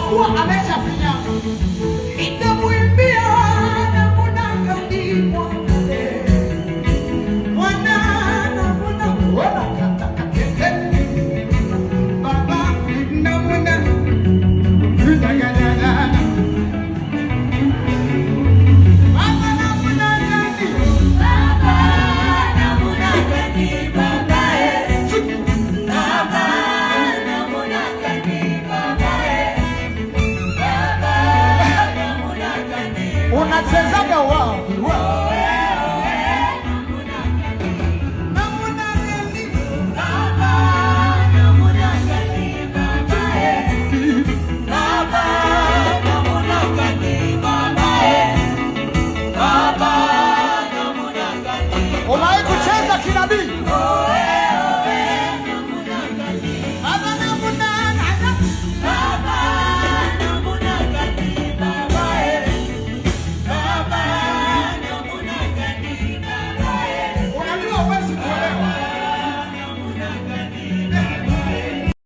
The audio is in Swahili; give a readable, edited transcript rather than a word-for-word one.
kuwa ameshafinyanga. Nitamwimbia namuna gani Bwana, namuna wala katakatete. Baba, namuna kudagana. Baba, namuna gani? Baba, namuna gani Baba? Baba, namuna gani Baba? Baba, namuna gani? Unachezaga wao.